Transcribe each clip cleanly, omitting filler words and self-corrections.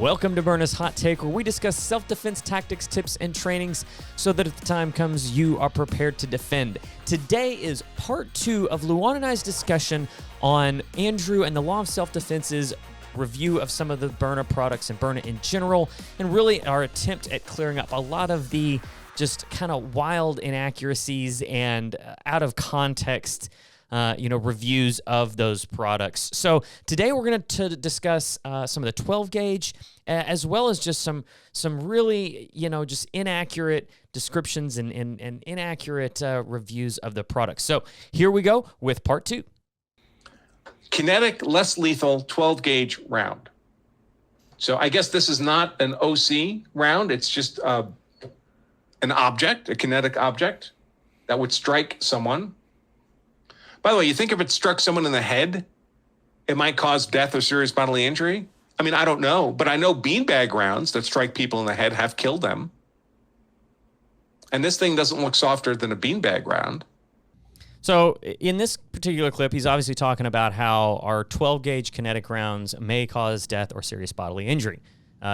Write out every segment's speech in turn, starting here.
Welcome to Byrna's Hot Take, where we discuss self-defense tactics, tips, and trainings so that if the time comes, you are prepared to defend. Today is part 2 of Luan and I's discussion on Andrew and the Law of Self-Defense's review of some of the Byrna products and Byrna in general, and really our attempt at clearing up a lot of the just kind of wild inaccuracies and out of context reviews of those products. So today we're going to discuss some of the 12 gauge as well as just some really, just inaccurate descriptions and inaccurate reviews of the products. So here we go with part 2. Kinetic, less lethal, 12 gauge round. So I guess this is not an OC round. It's just an object, a kinetic object that would strike someone. By the way, you think if it struck someone in the head, it might cause death or serious bodily injury? I mean, I don't know, but I know beanbag rounds that strike people in the head have killed them. And this thing doesn't look softer than a beanbag round. So in this particular clip, he's obviously talking about how our 12 gauge kinetic rounds may cause death or serious bodily injury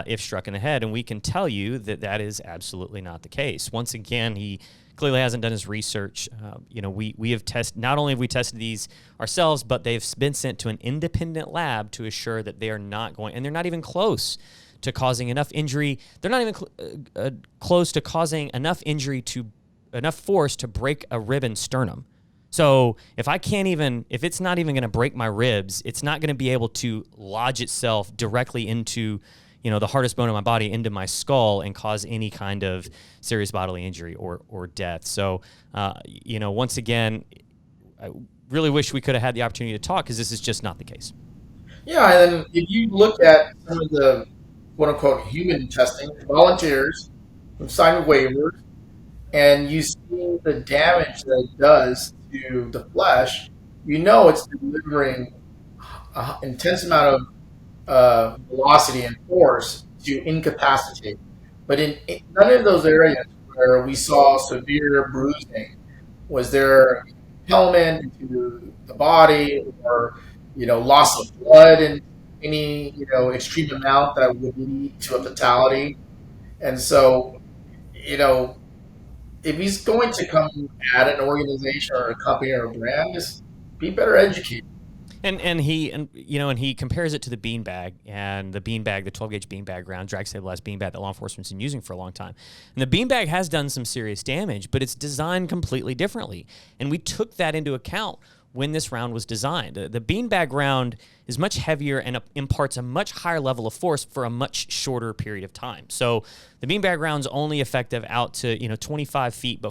if struck in the head. And we can tell you that that is absolutely not the case. Once again, he clearly hasn't done his research. We have tested, not only have we tested these ourselves, but they've been sent to an independent lab to assure that they are not going, and they're not even close to causing enough injury. They're not even close to causing enough injury to, enough force to break a rib and sternum. So if it's not even going to break my ribs, it's not going to be able to lodge itself directly into the hardest bone of my body, into my skull, and cause any kind of serious bodily injury or death. So, once again, I really wish we could have had the opportunity to talk, because this is just not the case. Yeah, and then if you look at some of the quote-unquote human testing, volunteers who've signed waivers, and you see the damage that it does to the flesh, it's delivering an intense amount of velocity and force to incapacitate. But in none of those areas where we saw severe bruising was there impalement into the body or loss of blood in any extreme amount that would lead to a fatality. And so if he's going to come at an organization or a company or a brand, just be better educated. And he compares it to the beanbag, and the 12 gauge beanbag round, drag stabilized beanbag that law enforcement's been using for a long time. And the beanbag has done some serious damage, but it's designed completely differently. And we took that into account when this round was designed. The beanbag round is much heavier and imparts a much higher level of force for a much shorter period of time. So the beanbag round's only effective out to 25 feet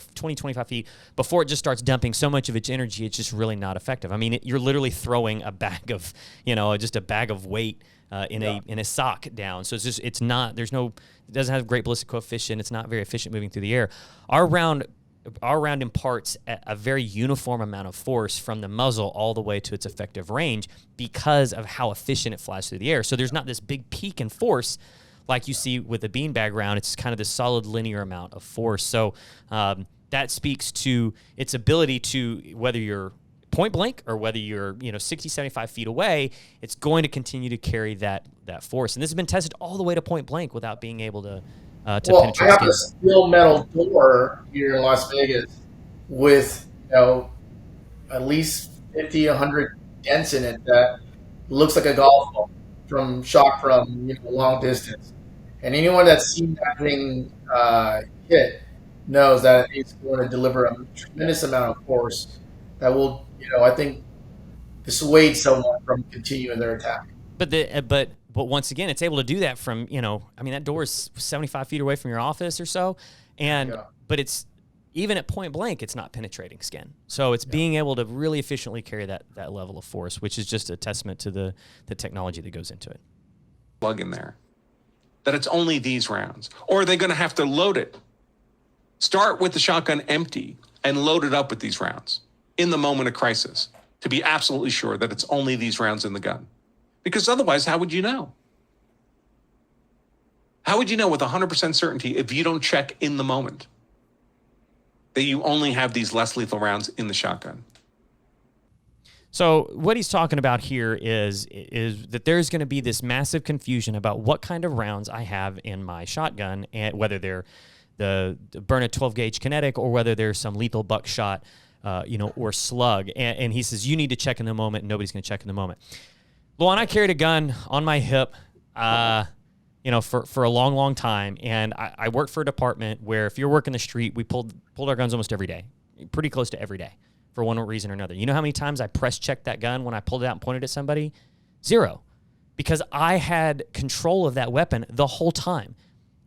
before it just starts dumping so much of its energy. It's just really not effective. I mean, you're literally throwing a bag of just a bag of weight in a sock down. So it doesn't have great ballistic coefficient. It's not very efficient moving through the air. Our round imparts a very uniform amount of force from the muzzle all the way to its effective range because of how efficient it flies through the air. So there's not this big peak in force like you see with the beanbag round. It's kind of this solid linear amount of force. So that speaks to its ability to, whether you're point blank or whether you're 60, 75 feet away, it's going to continue to carry that force. And this has been tested all the way to point blank without being able to penetrate I have skin. a steel metal door here in Las Vegas with at least 50, 100 dents in it that looks like a golf ball from shot from long distance. And anyone that's seen that thing hit knows that it's going to deliver a tremendous amount of force that will, I think, dissuade someone from continuing their attack. But once again, it's able to do that from, that door is 75 feet away from your office or so. But it's, even at point blank, it's not penetrating skin. So it's being able to really efficiently carry that level of force, which is just a testament to the technology that goes into it. Plug in there that it's only these rounds. Or are they going to have to load it? Start with the shotgun empty and load it up with these rounds in the moment of crisis to be absolutely sure that it's only these rounds in the gun. Because otherwise, how would you know? How would you know with 100% certainty if you don't check in the moment that you only have these less lethal rounds in the shotgun? So what he's talking about here is that there's going to be this massive confusion about what kind of rounds I have in my shotgun, and whether they're the Byrna 12 gauge kinetic or whether there's some lethal buckshot, or slug. And he says you need to check in the moment, and nobody's going to check in the moment. Luan, I carried a gun on my hip, for a long, long time, and I worked for a department where if you're working the street, we pulled our guns almost every day, pretty close to every day, for one reason or another. You know how many times I press checked that gun when I pulled it out and pointed at somebody? 0, because I had control of that weapon the whole time.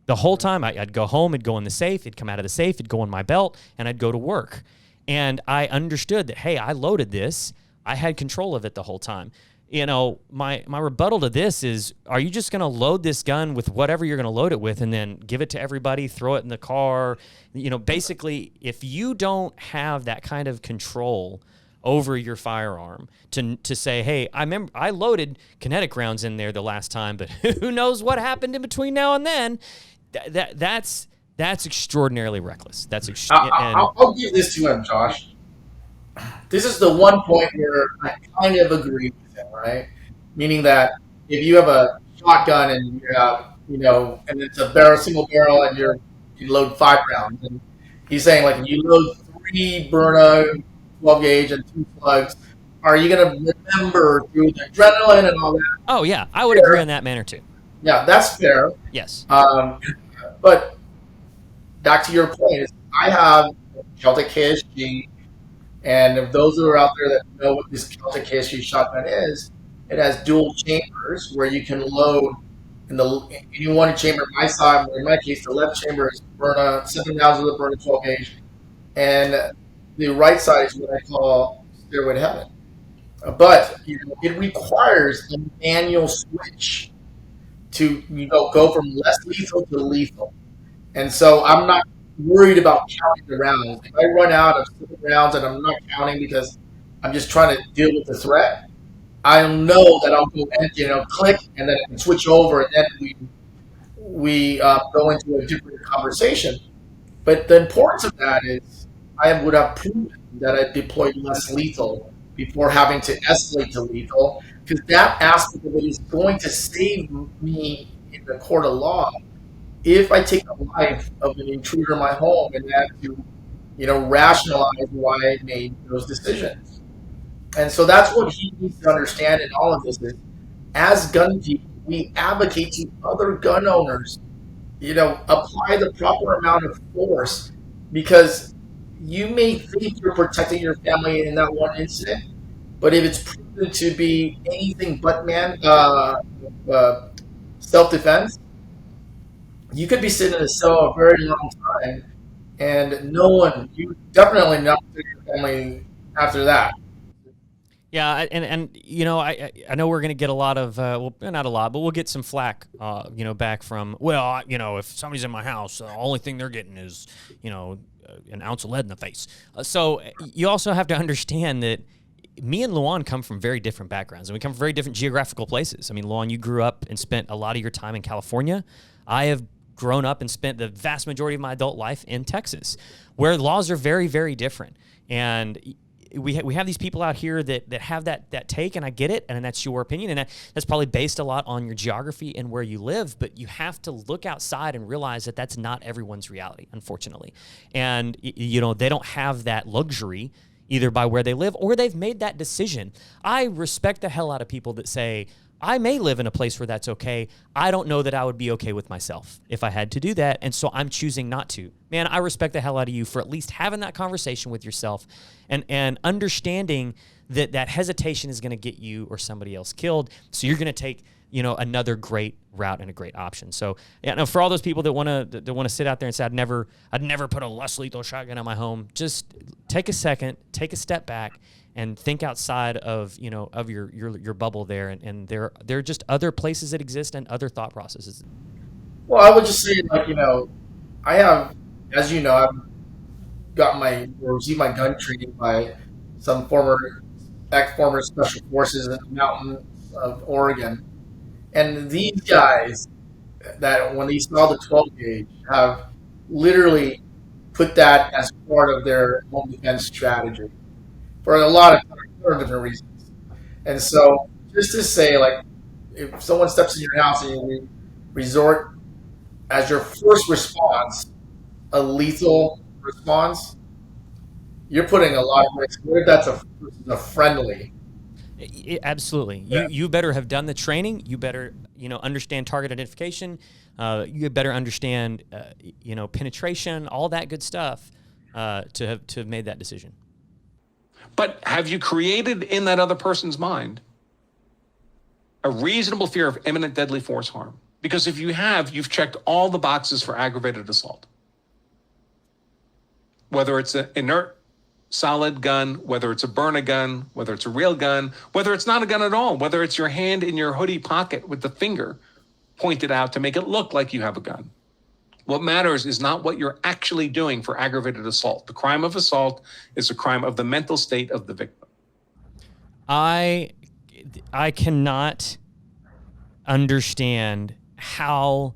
The whole time I'd go home, it'd go in the safe, it'd come out of the safe, it'd go in my belt, and I'd go to work. And I understood that, hey, I loaded this, I had control of it the whole time. My rebuttal to this is, are you just going to load this gun with whatever you're going to load it with and then give it to everybody, throw it in the car? Basically, if you don't have that kind of control over your firearm to say, hey, I remember I loaded kinetic rounds in there the last time, but who knows what happened in between now and then, that's extraordinarily reckless. I'll give this to him, Josh. This is the one point where I kind of agree with him, right? Meaning that if you have a shotgun and you have, and it's a single barrel and you load 5 rounds, and he's saying like you load 3 Byrna 12 gauge and 2 slugs, are you going to remember through the adrenaline and all that? Oh yeah, I would agree on that manner too. Yeah, that's fair. Yes. But back to your point, is I have Celtic KSG. And if those who are out there that know what this Celtic KSG shotgun is, it has dual chambers where you can load in any one chamber. My side, in my case, the left chamber is Byrna 7 rounds with a Byrna 12 gauge, and the right side is what I call Stairway to Heaven. But it requires a manual switch to go from less lethal to lethal, and so I'm not worried about counting the rounds. If I run out of 7 rounds and I'm not counting because I'm just trying to deal with the threat, I know that I'll go empty and I'll click and then I can switch over, and then we go into a different conversation. But the importance of that is I would have proven that I deployed less lethal before having to escalate to lethal, because that aspect of it is going to save me in the court of law if I take the life of an intruder in my home and have to, rationalize why I made those decisions. And so that's what he needs to understand in all of this is, as gun people, we advocate to other gun owners, apply the proper amount of force, because you may think you're protecting your family in that one incident, but if it's proven to be anything but self-defense, you could be sitting in a cell a very long time, and you definitely not protect your family after that. Yeah, and I know we're going to get a lot of not a lot, but we'll get some flack back from, if somebody's in my house, the only thing they're getting is an ounce of lead in the face. So you also have to understand that me and Luan come from very different backgrounds, and we come from very different geographical places. I mean, Luan, you grew up and spent a lot of your time in California. I have grown up and spent the vast majority of my adult life in Texas, where laws are very, very different. And we have these people out here that have that take, and I get it, and that's your opinion, and that's probably based a lot on your geography and where you live, but you have to look outside and realize that that's not everyone's reality, unfortunately. And, they don't have that luxury either by where they live or they've made that decision. I respect the hell out of people that say, I may live in a place where that's okay. I don't know that I would be okay with myself if I had to do that, and so I'm choosing not to. Man, I respect the hell out of you for at least having that conversation with yourself and understanding that hesitation is going to get you or somebody else killed, so you're going to take another great route and a great option. So for all those people that want to sit out there and say I'd never put a less lethal shotgun in my home, just take a second, take a step back, and think outside of of your bubble there, and there are just other places that exist and other thought processes. Well, I would just say, I have, as you know, I've got received my gun training by some former special forces in the mountains of Oregon, and these guys that when they saw the 12 gauge have literally put that as part of their home defense strategy. For a lot of different reasons. And so, just to say, like, if someone steps in your house and you resort as your first response, a lethal response, you're putting a lot of risk. What if that's a friendly? Absolutely. You better have done the training. You better understand target identification. You better understand penetration, all that good stuff to have made that decision. But have you created in that other person's mind a reasonable fear of imminent deadly force harm? Because if you have, you've checked all the boxes for aggravated assault. Whether it's an inert solid gun, whether it's a Byrna gun, whether it's a real gun, whether it's not a gun at all, whether it's your hand in your hoodie pocket with the finger pointed out to make it look like you have a gun. What matters is not what you're actually doing for aggravated assault. The crime of assault is a crime of the mental state of the victim. I cannot understand how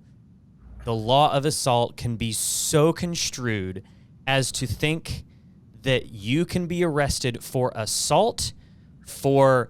the law of assault can be so construed as to think that you can be arrested for assault, for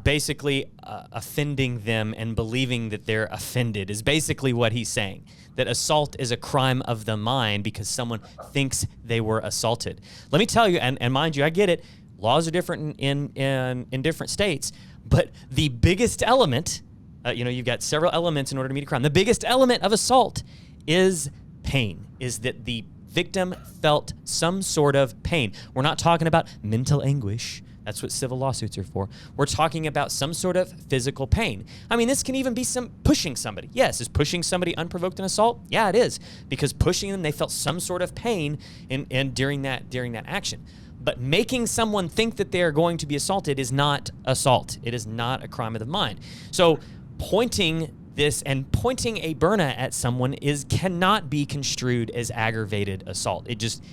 basically offending them and believing that they're offended is basically what he's saying. That assault is a crime of the mind because someone thinks they were assaulted. Let me tell you, and mind you, I get it, laws are different in different states, but the biggest element, you've got several elements in order to meet a crime. The biggest element of assault is pain, is that the victim felt some sort of pain. We're not talking about mental anguish. That's what civil lawsuits are for. We're talking about some sort of physical pain. I mean, this can even be some pushing somebody. Yes, is pushing somebody unprovoked an assault? Yeah, it is, because pushing them, they felt some sort of pain in during that action. But making someone think that they are going to be assaulted is not assault. It is not a crime of the mind. So pointing a Byrna at someone cannot be construed as aggravated assault. It just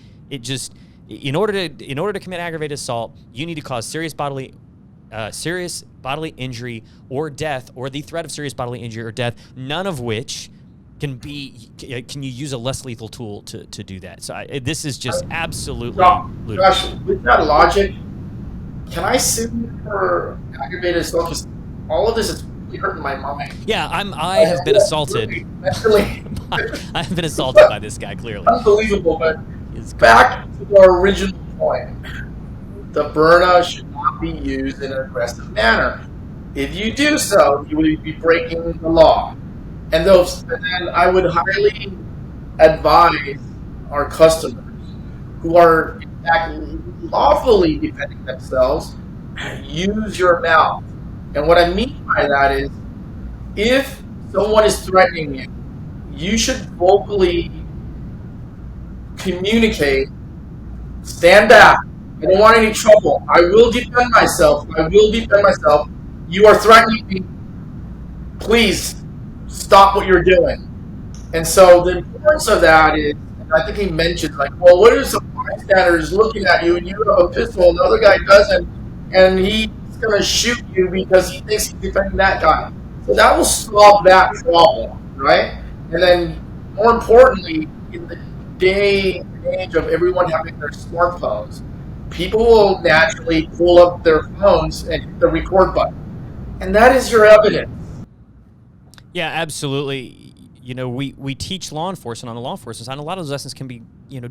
in order to commit aggravated assault, you need to cause serious bodily injury or death, or the threat of serious bodily injury or death, none of which can you use a less lethal tool to do that. So this is just absolutely ludicrous. Josh, with that logic, can I sue you for aggravated assault? Because all of this is really hurting my mind. Yeah, I have been assaulted. I have been assaulted by this guy, clearly. Unbelievable, but back to our original point. The Byrna should not be used in an aggressive manner. If you do so, you will be breaking the law. And then I would highly advise our customers who are in fact lawfully defending themselves, use your mouth. And what I mean by that is, if someone is threatening you, you should vocally communicate, stand back. I don't want any trouble. I will defend myself. You are threatening me. Please stop what you're doing. And so the importance of that is, and I think he mentioned, like, well, what if some bystander is looking at you and you have a pistol and the other guy doesn't, and he's going to shoot you because he thinks he's defending that guy. So that will solve that problem, right? And then, more importantly, in the day and age of everyone having their smartphones, people will naturally pull up their phones and hit the record button. And that is your evidence. Yeah, absolutely. We teach law enforcement on the law enforcement side, and a lot of those lessons can be,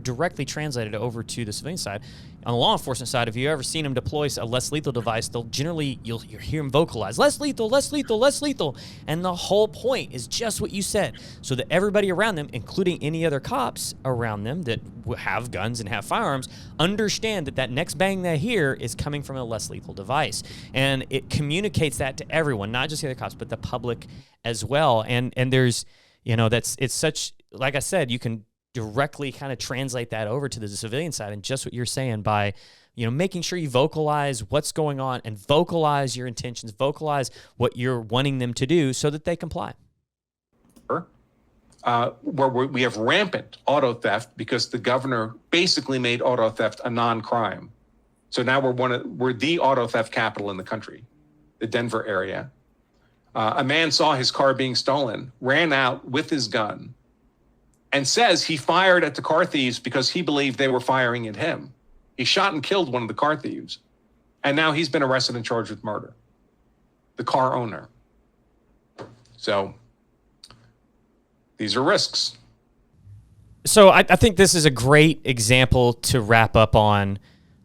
directly translated over to the civilian side. On the law enforcement side, if you've ever seen them deploy a less lethal device, you'll hear them vocalize, less lethal, less lethal, less lethal. And the whole point is just what you said, so that everybody around them, including any other cops around them that have guns and have firearms, understand that next bang they hear is coming from a less lethal device. And it communicates that to everyone, not just the other cops, but the public as well. And there's, it's such, like I said, you can directly kind of translate that over to the civilian side, and just what you're saying by, making sure you vocalize what's going on and vocalize your intentions, vocalize what you're wanting them to do so that they comply. Where we have rampant auto theft because the governor basically made auto theft a non-crime. So now we're the auto theft capital in the country, the Denver area. A man saw his car being stolen, ran out with his gun, and says he fired at the car thieves because he believed they were firing at him. He shot and killed one of the car thieves, and now he's been arrested and charged with murder. the car owner. So these are risks. So I think this is a great example to wrap up on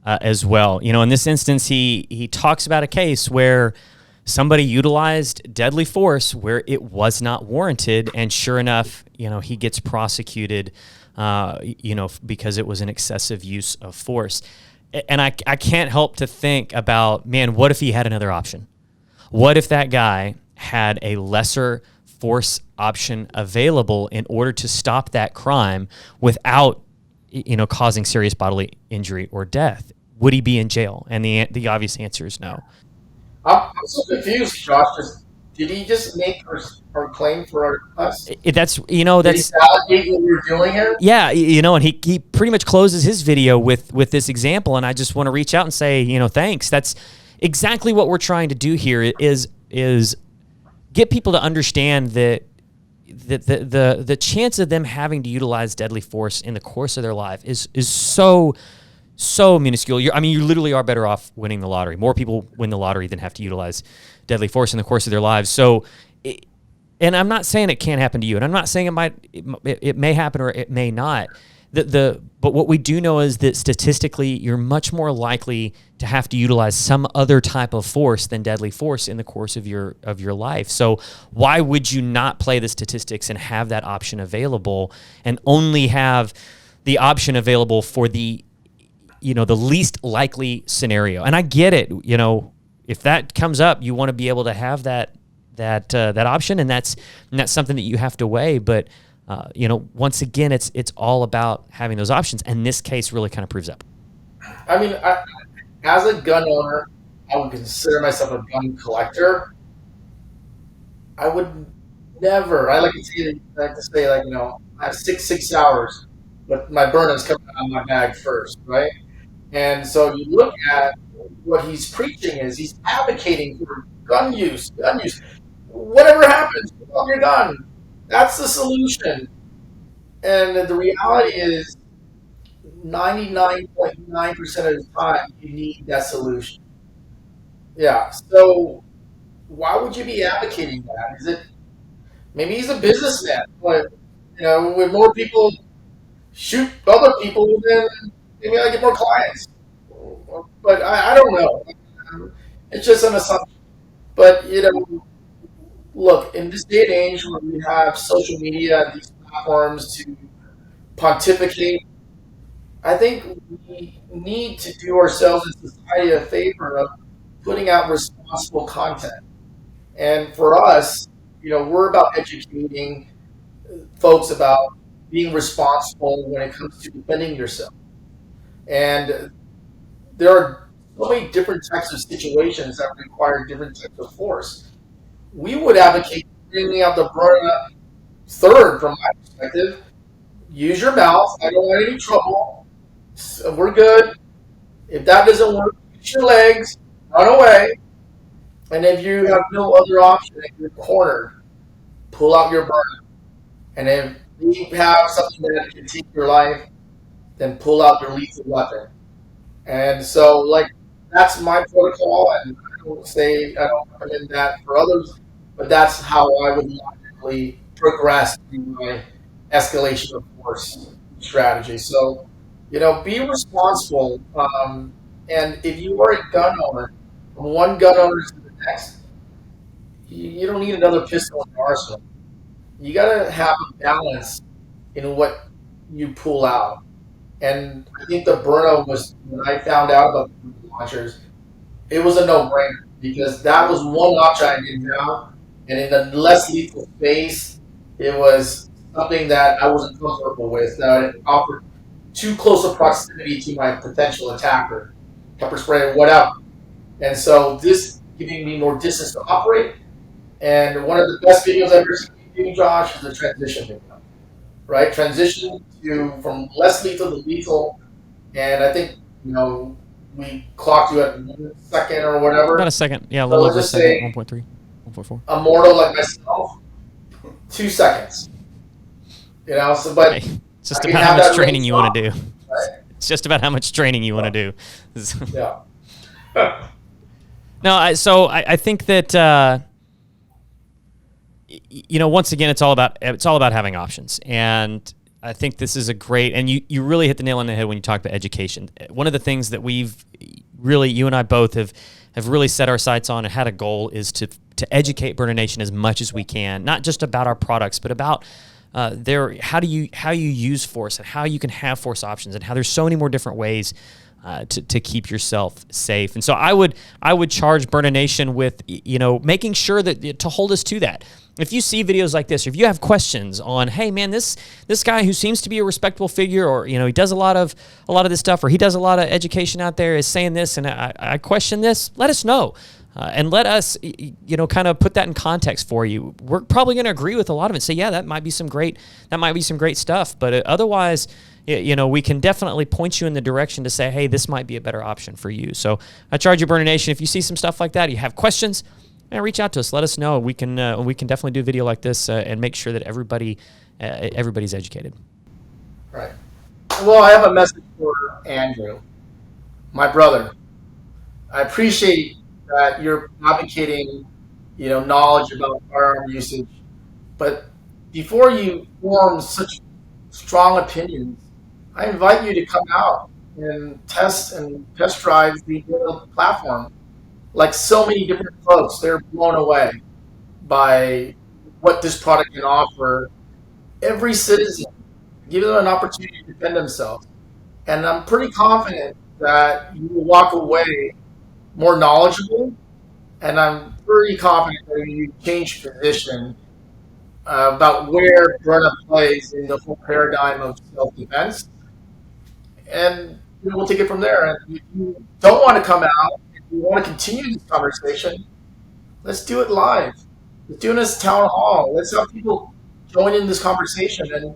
as well. You know, in this instance, he talks about a case where somebody utilized deadly force where it was not warranted, and sure enough, you know, he gets prosecuted, you know, because it was an excessive use of force. And I can't help to think about, man, what if he had another option? What if that guy had a lesser force option available in order to stop that crime without, you know, causing serious bodily injury or death? Would he be in jail? And the obvious answer is no. I'm so confused, Josh. Did he just make her claim for us? That's, you know, Did he validate what we were doing here? Yeah, you know, and he pretty much closes his video with this example, and I just want to reach out and say, you know, thanks. That's exactly what we're trying to do here is get people to understand that the chance of them having to utilize deadly force in the course of their life is so minuscule. You literally are better off winning the lottery. More people win the lottery than have to utilize deadly force in the course of their lives. So, and I'm not saying it can't happen to you, and I'm not saying it may happen or it may not. But what we do know is that statistically, you're much more likely to have to utilize some other type of force than deadly force in the course of your life. So why would you not play the statistics and have that option available, and only have the option available for the, you know, the least likely scenario? And I get it. You know, if that comes up, you want to be able to have that option, and that's something that you have to weigh. But you know, once again, it's all about having those options, and this case really kind of proves that. I mean, as a gun owner, I would consider myself a gun collector. I would never. I like to say, like, you know, I have 6 hours, but my Byrna's coming out of my bag first, right? And so you look at what he's preaching is he's advocating for gun use. Whatever happens, pull out your gun. That's the solution. And the reality is 99.9% of the time you need that solution. Yeah. So why would you be advocating that? Is it maybe he's a businessman, but you know, when more people shoot other people, then maybe I get more clients. But I don't know. It's just an assumption. But you know, look, in this day and age where we have social media and these platforms to pontificate, I think we need to do ourselves in society a favor of putting out responsible content. And for us, you know, we're about educating folks about being responsible when it comes to defending yourself. And there are so many different types of situations that require different types of force. We would advocate bringing out the Byrna third from my perspective. Use your mouth. I don't want any trouble. So we're good. If that doesn't work, use your legs, run away. And if you have no other option and you're cornered, pull out your Byrna. And if you have something that can take your life, then pull out your lethal weapon. And so, like, that's my protocol, and I don't recommend that for others, but that's how I would logically progress in my escalation of force strategy. So, you know, be responsible. And if you are a gun owner, from one gun owner to the next, you don't need another pistol in your arsenal. You got to have a balance in what you pull out. And I think the Byrna was, when I found out about the launchers, it was a no-brainer because that was one option I didn't have. And in the less lethal space, it was something that I wasn't comfortable with. That it offered too close a proximity to my potential attacker, pepper spray, whatever. And so this giving me more distance to operate. And one of the best videos I've ever seen, Josh, is the transition video. Right? Transition from less lethal to lethal. And I think, you know, we clocked you at 1 second or whatever. About a second. Yeah, a little over a second. 1.3, 1.4. A mortal like myself, 2 seconds. You know, so but hey, it's just about how much training you want to do. Right? It's just about how much training you want to do. Yeah. No, I think that once again, it's all about having options, and I think this is a great, and you really hit the nail on the head when you talk about education. One of the things that we've really, you and I both have really set our sights on and had a goal is to educate Byrna Nation as much as we can, not just about our products, but about how you use force and how you can have force options and how there's so many more different ways to keep yourself safe. And so I would charge Byrna Nation with making sure that to hold us to that. If you see videos like this, or if you have questions on, hey man, this guy who seems to be a respectable figure, or he does a lot of this stuff, or he does a lot of education out there, is saying this, and I question this, let us know. And let us, kind of put that in context for you. We're probably going to agree with a lot of it. Say, yeah, that might be some great stuff. But otherwise, we can definitely point you in the direction to say, hey, this might be a better option for you. So I charge you, Byrna Nation, if you see some stuff like that, you have questions, reach out to us. Let us know. We can definitely do a video like this and make sure that everybody's educated. Right. Well, I have a message for Andrew, my brother. I appreciate that you're advocating, knowledge about firearm usage, but before you form such strong opinions, I invite you to come out and test drive the platform. Like so many different folks, they're blown away by what this product can offer every citizen, give them an opportunity to defend themselves. And I'm pretty confident that you will walk away more knowledgeable, and I'm pretty confident that you change position about where Byrna plays in the whole paradigm of self-defense, and we'll take it from there. And if you don't want to come out, if you want to continue this conversation, let's do it live. Let's do it as town hall. Let's have people join in this conversation, and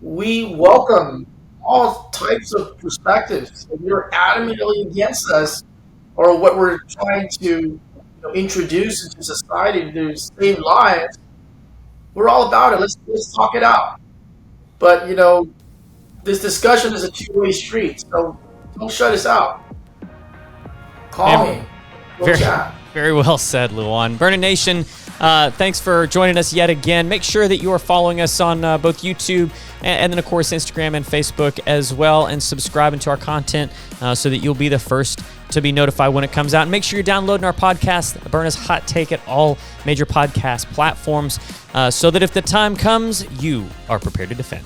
we welcome all types of perspectives. If you're adamantly against us, or what we're trying to introduce into society to save lives, we're all about it. Let's talk it out. But this discussion is a two-way street, so don't shut us out. Call me. We'll chat. Very well said, Luan. Byrna Nation, thanks for joining us yet again. Make sure that you are following us on both YouTube and then, of course, Instagram and Facebook as well, and subscribing to our content so that you'll be the first to be notified when it comes out. And make sure you're downloading our podcast, Byrna's Hot Take, at all major podcast platforms so that if the time comes, you are prepared to defend.